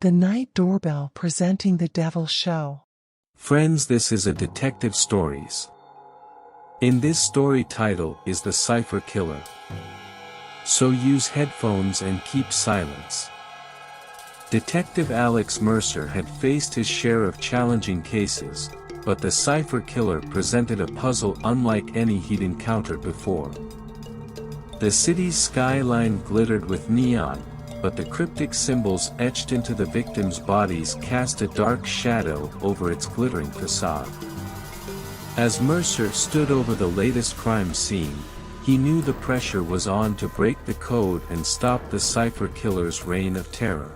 The Night Doorbell presenting The Devil Show. Friends, this is a detective stories. In this story title is The Cipher Killer. So use headphones and keep silence. Detective Alex Mercer had faced his share of challenging cases, but the Cipher Killer presented a puzzle unlike any he'd encountered before. The city's skyline glittered with neon, but the cryptic symbols etched into the victims' bodies cast a dark shadow over its glittering facade. As Mercer stood over the latest crime scene, he knew the pressure was on to break the code and stop the Cipher Killer's reign of terror.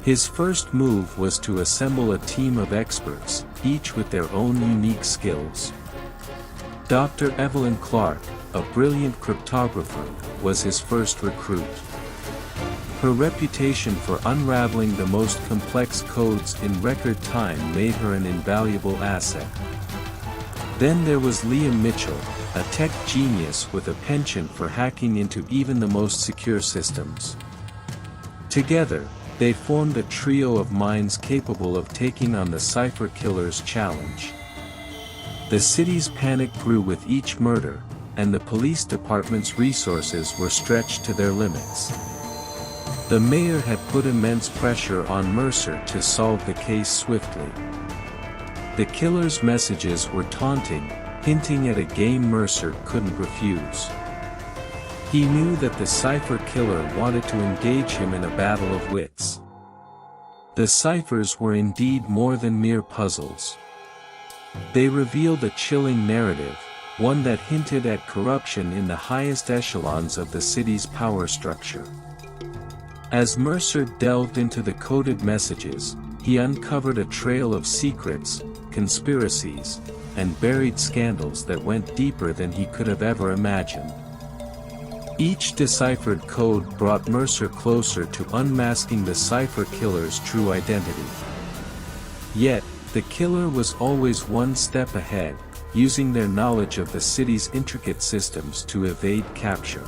His first move was to assemble a team of experts, each with their own unique skills. Dr. Evelyn Clark, a brilliant cryptographer, was his first recruit. Her reputation for unraveling the most complex codes in record time made her an invaluable asset. Then there was Liam Mitchell, a tech genius with a penchant for hacking into even the most secure systems. Together, they formed a trio of minds capable of taking on the Cipher Killer's challenge. The city's panic grew with each murder, and the police department's resources were stretched to their limits. The mayor had put immense pressure on Mercer to solve the case swiftly. The killer's messages were taunting, hinting at a game Mercer couldn't refuse. He knew that the Cipher Killer wanted to engage him in a battle of wits. The ciphers were indeed more than mere puzzles. They revealed a chilling narrative, one that hinted at corruption in the highest echelons of the city's power structure. As Mercer delved into the coded messages, he uncovered a trail of secrets, conspiracies, and buried scandals that went deeper than he could have ever imagined. Each deciphered code brought Mercer closer to unmasking the Cipher Killer's true identity. Yet, the killer was always one step ahead, using their knowledge of the city's intricate systems to evade capture.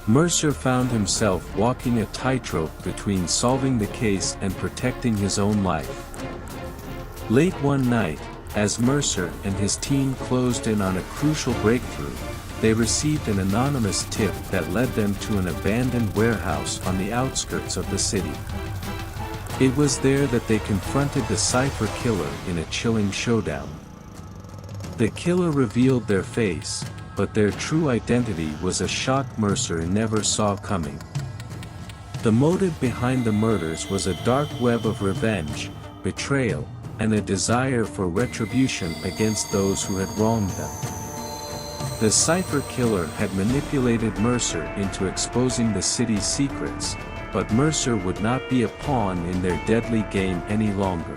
Mercer found himself walking a tightrope between solving the case and protecting his own life. Late one night, as Mercer and his team closed in on a crucial breakthrough, they received an anonymous tip that led them to an abandoned warehouse on the outskirts of the city. It was there that they confronted the Cipher Killer in a chilling showdown. The killer revealed their face, but their true identity was a shock Mercer never saw coming. The motive behind the murders was a dark web of revenge, betrayal, and a desire for retribution against those who had wronged them. The Cipher Killer had manipulated Mercer into exposing the city's secrets, but Mercer would not be a pawn in their deadly game any longer.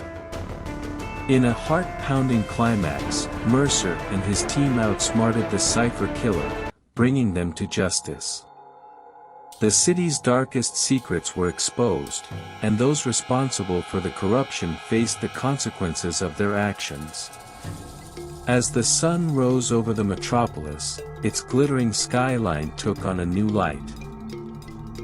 In a heart-pounding climax, Mercer and his team outsmarted the Cipher Killer, bringing them to justice. The city's darkest secrets were exposed, and those responsible for the corruption faced the consequences of their actions. As the sun rose over the metropolis, its glittering skyline took on a new light.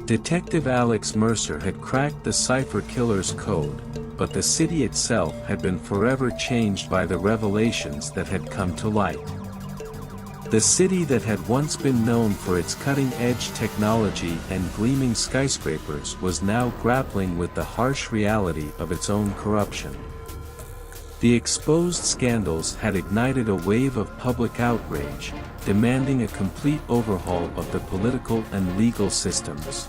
Detective Alex Mercer had cracked the Cipher Killer's code, but the city itself had been forever changed by the revelations that had come to light. The city that had once been known for its cutting-edge technology and gleaming skyscrapers was now grappling with the harsh reality of its own corruption. The exposed scandals had ignited a wave of public outrage, demanding a complete overhaul of the political and legal systems.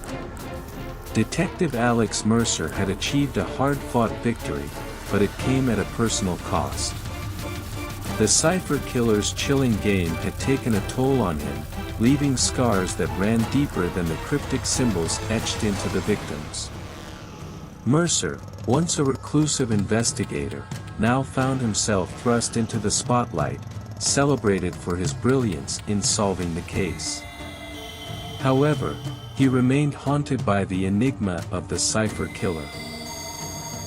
Detective Alex Mercer had achieved a hard-fought victory, but it came at a personal cost. The Cipher Killer's chilling game had taken a toll on him, leaving scars that ran deeper than the cryptic symbols etched into the victims. Mercer, once a reclusive investigator, now found himself thrust into the spotlight, celebrated for his brilliance in solving the case. However, he remained haunted by the enigma of the Cipher Killer.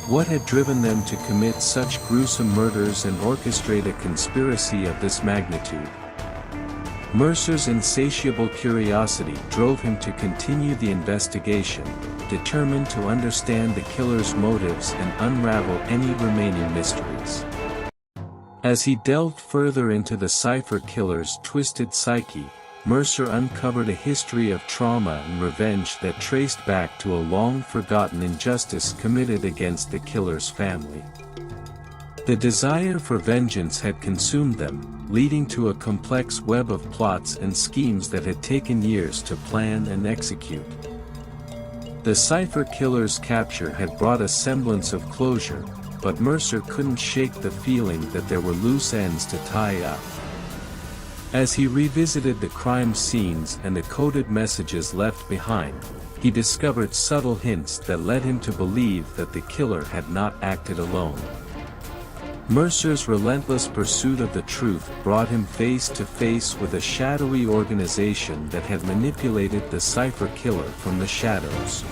What had driven them to commit such gruesome murders and orchestrate a conspiracy of this magnitude? Mercer's insatiable curiosity drove him to continue the investigation, determined to understand the killer's motives and unravel any remaining mysteries. As he delved further into the Cipher Killer's twisted psyche, Mercer uncovered a history of trauma and revenge that traced back to a long-forgotten injustice committed against the killer's family. The desire for vengeance had consumed them, leading to a complex web of plots and schemes that had taken years to plan and execute. The Cipher Killer's capture had brought a semblance of closure, but Mercer couldn't shake the feeling that there were loose ends to tie up. As he revisited the crime scenes and the coded messages left behind, he discovered subtle hints that led him to believe that the killer had not acted alone. Mercer's relentless pursuit of the truth brought him face to face with a shadowy organization that had manipulated the Cipher Killer from the shadows.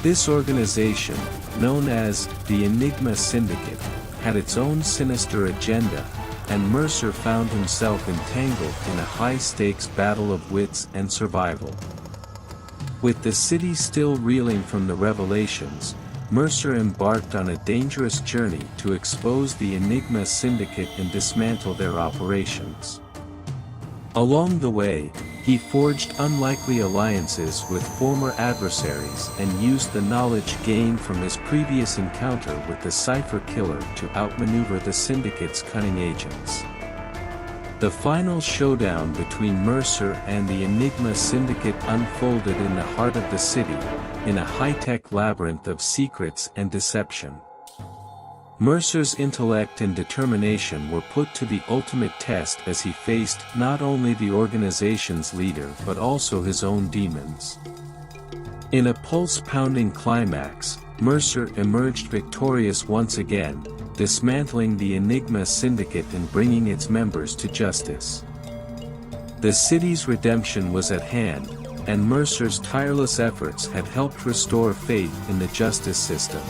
This organization, known as the Enigma Syndicate, had its own sinister agenda, and Mercer found himself entangled in a high-stakes battle of wits and survival. With the city still reeling from the revelations, Mercer embarked on a dangerous journey to expose the Enigma Syndicate and dismantle their operations. Along the way, he forged unlikely alliances with former adversaries and used the knowledge gained from his previous encounter with the Cipher Killer to outmaneuver the Syndicate's cunning agents. The final showdown between Mercer and the Enigma Syndicate unfolded in the heart of the city, in a high-tech labyrinth of secrets and deception. Mercer's intellect and determination were put to the ultimate test as he faced not only the organization's leader but also his own demons. In a pulse-pounding climax, Mercer emerged victorious once again, dismantling the Enigma Syndicate and bringing its members to justice. The city's redemption was at hand, and Mercer's tireless efforts had helped restore faith in the justice system.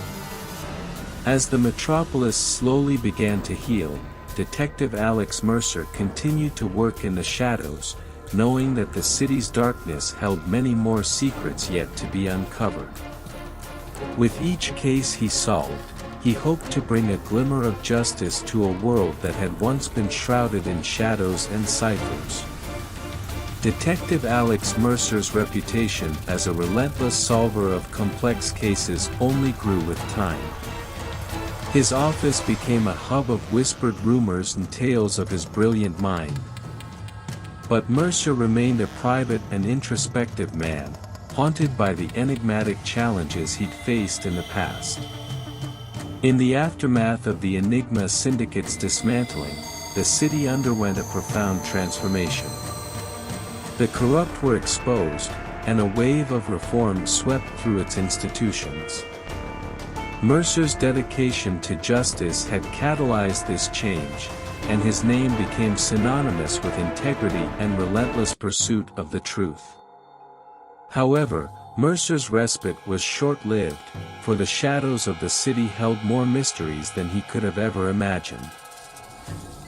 As the metropolis slowly began to heal, Detective Alex Mercer continued to work in the shadows, knowing that the city's darkness held many more secrets yet to be uncovered. With each case he solved, he hoped to bring a glimmer of justice to a world that had once been shrouded in shadows and ciphers. Detective Alex Mercer's reputation as a relentless solver of complex cases only grew with time. His office became a hub of whispered rumors and tales of his brilliant mind. But Mercer remained a private and introspective man, haunted by the enigmatic challenges he'd faced in the past. In the aftermath of the Enigma Syndicate's dismantling, the city underwent a profound transformation. The corrupt were exposed, and a wave of reform swept through its institutions. Mercer's dedication to justice had catalyzed this change, and his name became synonymous with integrity and relentless pursuit of the truth. However, Mercer's respite was short-lived, for the shadows of the city held more mysteries than he could have ever imagined.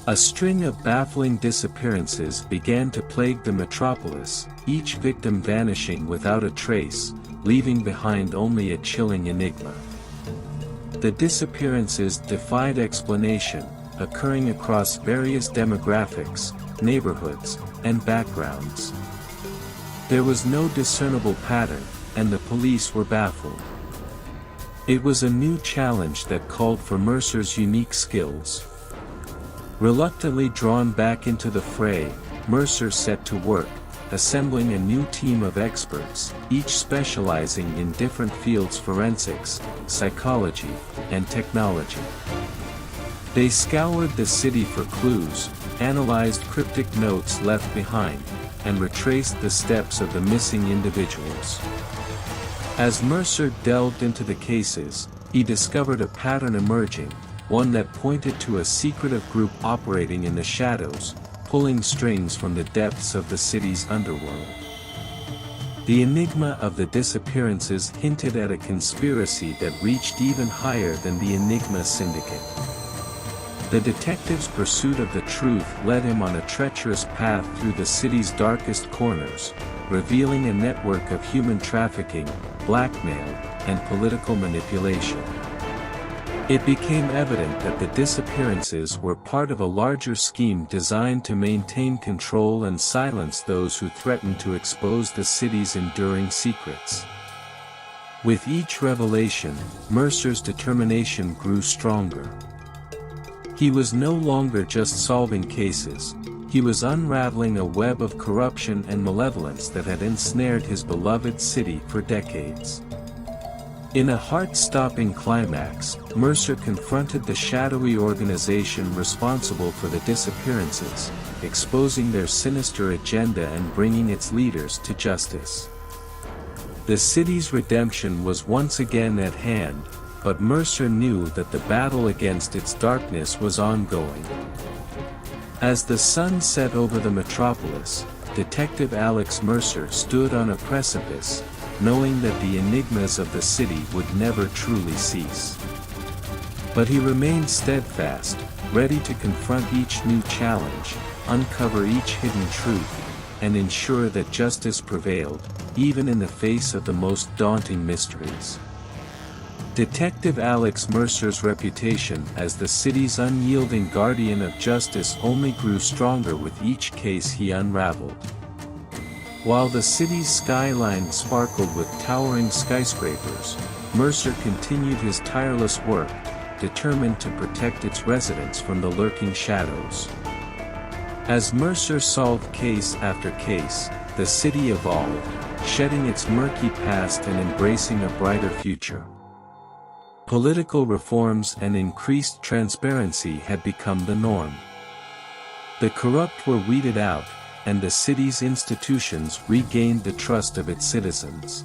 A string of baffling disappearances began to plague the metropolis, each victim vanishing without a trace, leaving behind only a chilling enigma. The disappearances defied explanation, occurring across various demographics, neighborhoods, and backgrounds. There was no discernible pattern, and the police were baffled. It was a new challenge that called for Mercer's unique skills. Reluctantly drawn back into the fray, Mercer set to work, assembling a new team of experts, each specializing in different fields: forensics, psychology, and technology. They scoured the city for clues, analyzed cryptic notes left behind, and retraced the steps of the missing individuals. As Mercer delved into the cases, he discovered a pattern emerging, one that pointed to a secretive group operating in the shadows, pulling strings from the depths of the city's underworld. The enigma of the disappearances hinted at a conspiracy that reached even higher than the Enigma Syndicate. The detective's pursuit of the truth led him on a treacherous path through the city's darkest corners, revealing a network of human trafficking, blackmail, and political manipulation. It became evident that the disappearances were part of a larger scheme designed to maintain control and silence those who threatened to expose the city's enduring secrets. With each revelation, Mercer's determination grew stronger. He was no longer just solving cases, he was unraveling a web of corruption and malevolence that had ensnared his beloved city for decades. In a heart-stopping climax, Mercer confronted the shadowy organization responsible for the disappearances, exposing their sinister agenda and bringing its leaders to justice. The city's redemption was once again at hand, but Mercer knew that the battle against its darkness was ongoing. As the sun set over the metropolis, Detective Alex Mercer stood on a precipice, knowing that the enigmas of the city would never truly cease. But he remained steadfast, ready to confront each new challenge, uncover each hidden truth, and ensure that justice prevailed, even in the face of the most daunting mysteries. Detective Alex Mercer's reputation as the city's unyielding guardian of justice only grew stronger with each case he unraveled. While the city's skyline sparkled with towering skyscrapers, Mercer continued his tireless work, determined to protect its residents from the lurking shadows. As Mercer solved case after case, the city evolved, shedding its murky past and embracing a brighter future. Political reforms and increased transparency had become the norm. The corrupt were weeded out, and the city's institutions regained the trust of its citizens.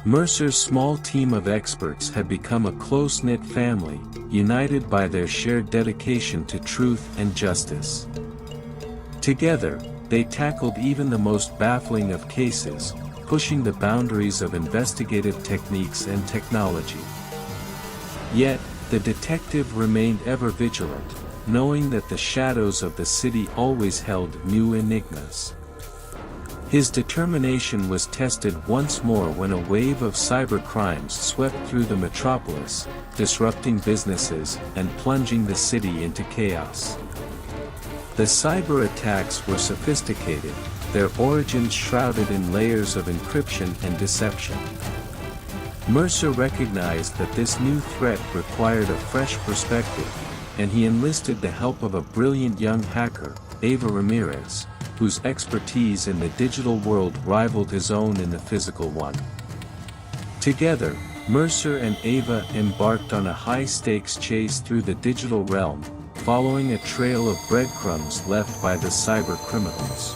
Mercer's small team of experts had become a close-knit family, united by their shared dedication to truth and justice. Together, they tackled even the most baffling of cases, pushing the boundaries of investigative techniques and technology. Yet, the detective remained ever vigilant, knowing that the shadows of the city always held new enigmas. His determination was tested once more when a wave of cybercrimes swept through the metropolis, disrupting businesses and plunging the city into chaos. The cyber attacks were sophisticated, their origins shrouded in layers of encryption and deception. Mercer recognized that this new threat required a fresh perspective, and he enlisted the help of a brilliant young hacker, Ava Ramirez, whose expertise in the digital world rivaled his own in the physical one. Together, Mercer and Ava embarked on a high-stakes chase through the digital realm, following a trail of breadcrumbs left by the cyber criminals.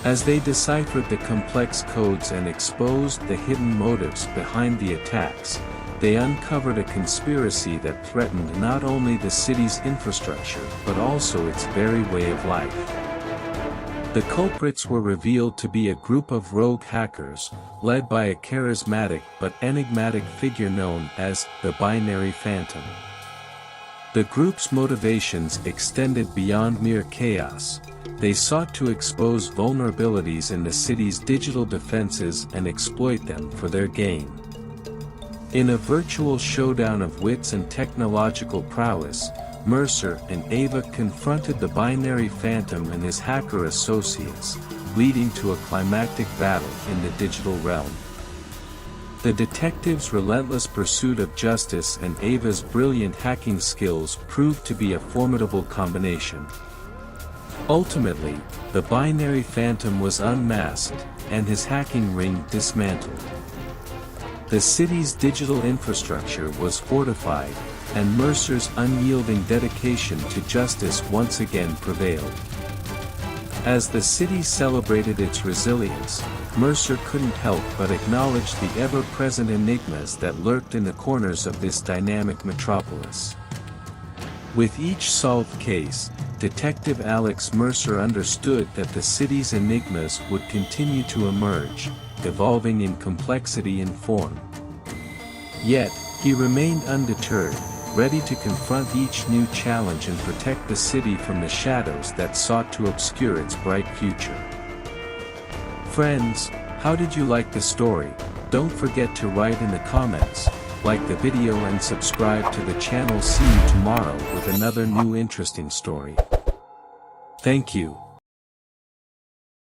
As they deciphered the complex codes and exposed the hidden motives behind the attacks, they uncovered a conspiracy that threatened not only the city's infrastructure but also its very way of life. The culprits were revealed to be a group of rogue hackers, led by a charismatic but enigmatic figure known as the Binary Phantom. The group's motivations extended beyond mere chaos. They sought to expose vulnerabilities in the city's digital defenses and exploit them for their gain. In a virtual showdown of wits and technological prowess, Mercer and Ava confronted the Binary Phantom and his hacker associates, leading to a climactic battle in the digital realm. The detective's relentless pursuit of justice and Ava's brilliant hacking skills proved to be a formidable combination. Ultimately, the Binary Phantom was unmasked, and his hacking ring dismantled. The city's digital infrastructure was fortified, and Mercer's unyielding dedication to justice once again prevailed. As the city celebrated its resilience, Mercer couldn't help but acknowledge the ever-present enigmas that lurked in the corners of this dynamic metropolis. With each solved case, Detective Alex Mercer understood that the city's enigmas would continue to emerge, evolving in complexity and form. Yet, he remained undeterred, ready to confront each new challenge and protect the city from the shadows that sought to obscure its bright future. Friends, how did you like the story? Don't forget to write in the comments, like the video and subscribe to the channel. See you tomorrow with another new interesting story. Thank you.